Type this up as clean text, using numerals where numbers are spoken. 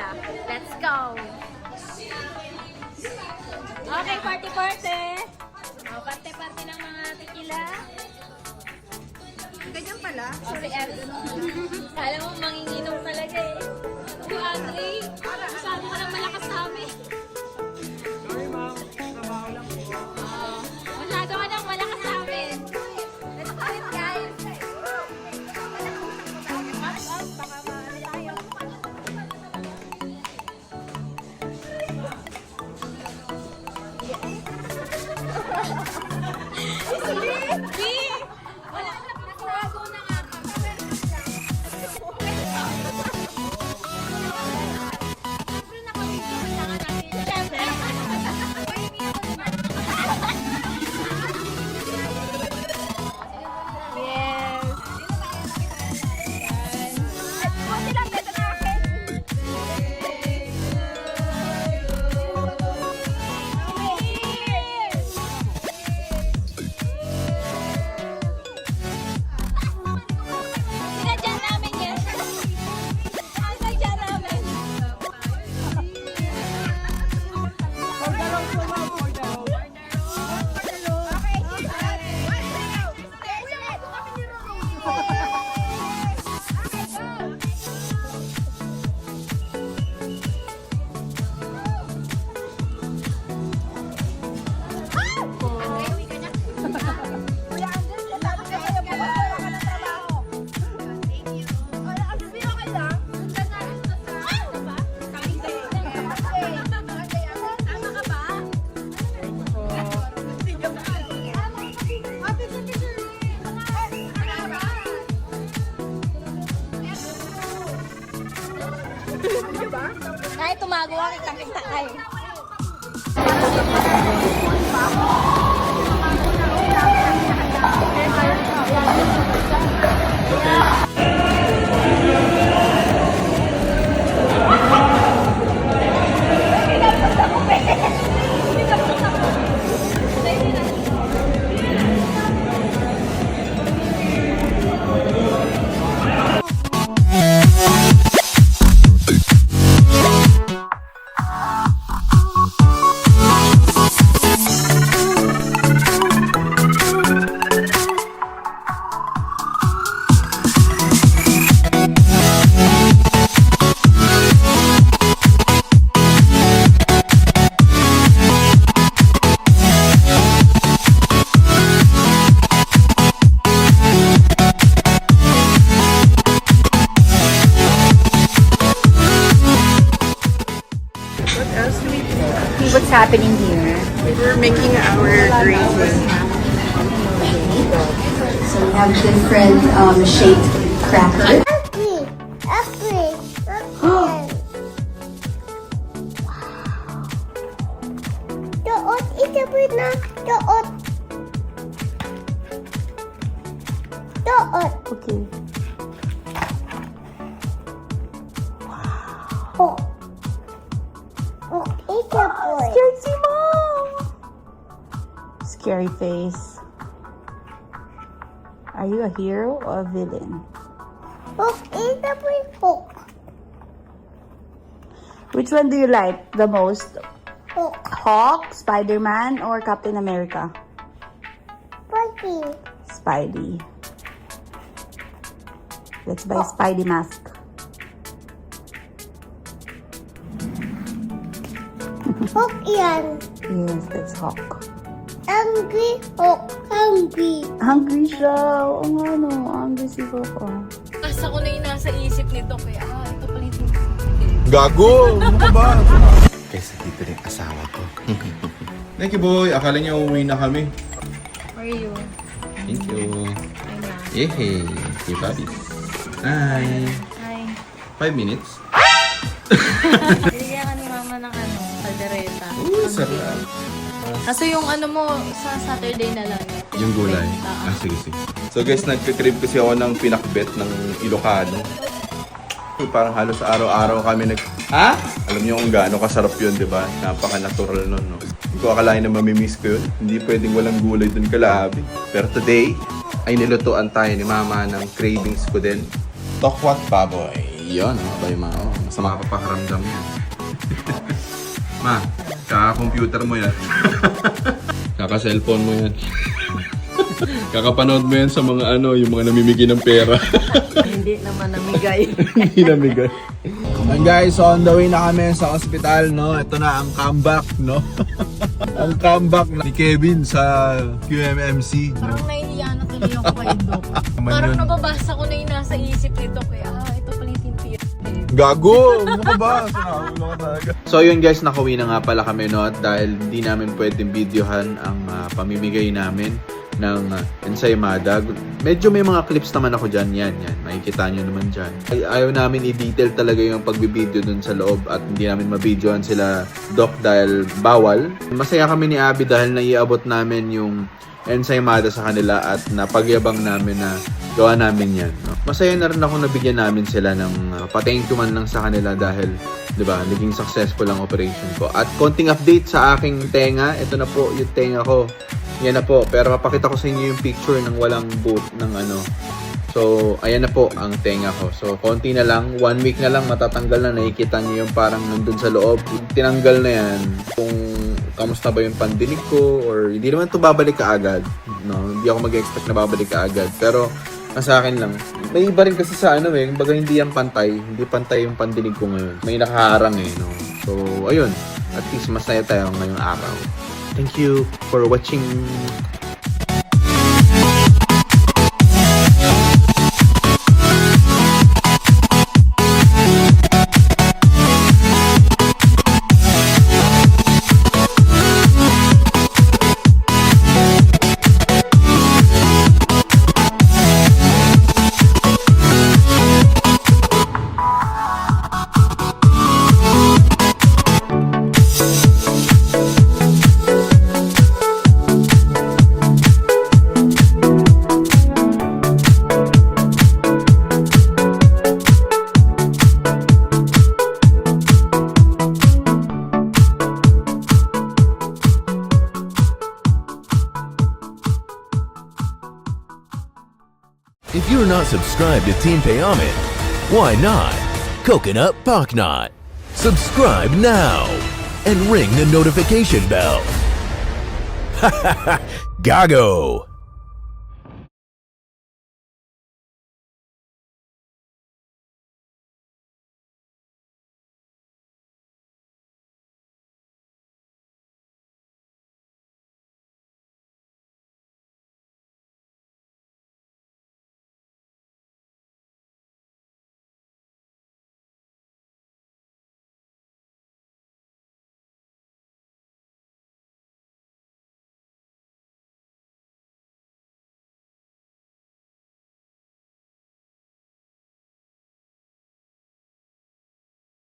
tequila. Let's go! Okay, party-party! Oh, parte-parte ng mga tequila. Ganyan pala. Sorry, kala mo manginginom talaga eh. Andre, masyado ka nang malakas sa amin. Sorry ma'am, trabaho lang po. Masyado ka nang malakas sa amin. Let's do it, guys. Baka maano tayo. Sige! Wala na, nagwago na nga. Siyempre nakawito, kailangan natin. Siyempre. Yes. Buti lang, dito na akin. Sinadya namin yan. Sinadya namin. Kahit tumago ka, kitang-kita kayo. What's happening here? We're making our gravy. So we have different shaped crackers. Doon, itapin na. Doon. Doon. Okay. Oh. Oh, itapin. Scared si Mom! Scary face. Are you a hero or a villain? Oh, itapin. Oh. Which one do you like the most? Oh. Hawk, Spider-Man, or Captain America? Pagi. Spidey. Let's buy Spidey mask. Hook yan. Yes, that's Hawk. Hungry. Hook. Hungry. Hungry siya. Oo nga no, hungry si Hawk. Oh. Asa ko na yung nasa isip nito kaya ito pala yung Gago! Ano ka ba? Kaysa dito rin asawa ko. Thank you, boy. Akala niya uuwi na kami. How are you? Thank you. Ay na. Yehey. Hey, Bobby. Hi. Hi. 5 minutes. Binigyan ka ni mama ng kaldereta. Uy, sarap. Kaso yung mo, sa Saturday na lang. Yung gulay. Ah, sige, sige. So guys, nagka-crave kasi ako ng pinakbet ng Ilocano. Parang halos araw-araw kami Ha? Alam niyo kung gaano kasarap yun, di ba? Napaka-natural nun, no? Hindi ko akalain na mamimiss ko yun. Hindi pwedeng walang gulay dun kalabi. Pero today, ay nilutuan tayo ni Mama ng cravings ko din. Tokwat baboy. Iyon, bay ma. Masama pa pakaramdam yan. Ma, kaka-computer mo yan. Kaka-cellphone mo yan. Kakapanood mo yan sa mga yung mga namimigay ng pera. Hindi naman namigay. Hindi namigay. And guys, so on the way na kami sa ospital, no? Ito na ang comeback, no? Ang comeback ni Kevin sa QMMC. No? Parang nahihiya na tuloy ako kay Doc. Parang nababasa ko na yung nasa isip nito kaya ito pala yung team. Gago! Ano ka ba? Sinakulo ka talaga. So yun guys, nakauwi na nga pala kami, no? At dahil hindi namin pwedeng videohan ang pamimigay namin ng ensaymada. Medyo may mga clips naman ako dyan. Yan. Makikita nyo naman dyan. Ayaw namin i-detail talaga yung pagbibideo dun sa loob at hindi namin mabidyohan sila Doc dahil bawal. Masaya kami ni Abby dahil naiabot namin yung ensaymada sa kanila at napagyabang namin na gawa namin yan. No? Masaya na rin ako nabigyan namin sila ng pa-thank you man lang sa kanila dahil, di ba, naging successful ang operation ko. At konting update sa aking tenga. Ito na po yung tenga ko. Yan na po. Pero mapakita ko sa inyo yung picture ng walang boot ng So, ayan na po ang tenga ko. So, konti na lang. 1 week na lang matatanggal na. Nakikita niyo yung parang nandun sa loob. Tinanggal na yan. Kung kamusta ba yung pandinig ko or hindi naman ito babalik kaagad. No? Hindi ako mag-expect na babalik kaagad. Pero, sa akin lang. May iba rin kasi sa baga hindi yan pantay. Hindi pantay yung pandinig ko ngayon. May nakaharang no? So, ayun. At least masaya tayo ngayong araw. Thank you for watching. If you're not subscribed to Team Payaman, why not? Coconut Pocknot. Subscribe now and ring the notification bell. Gago!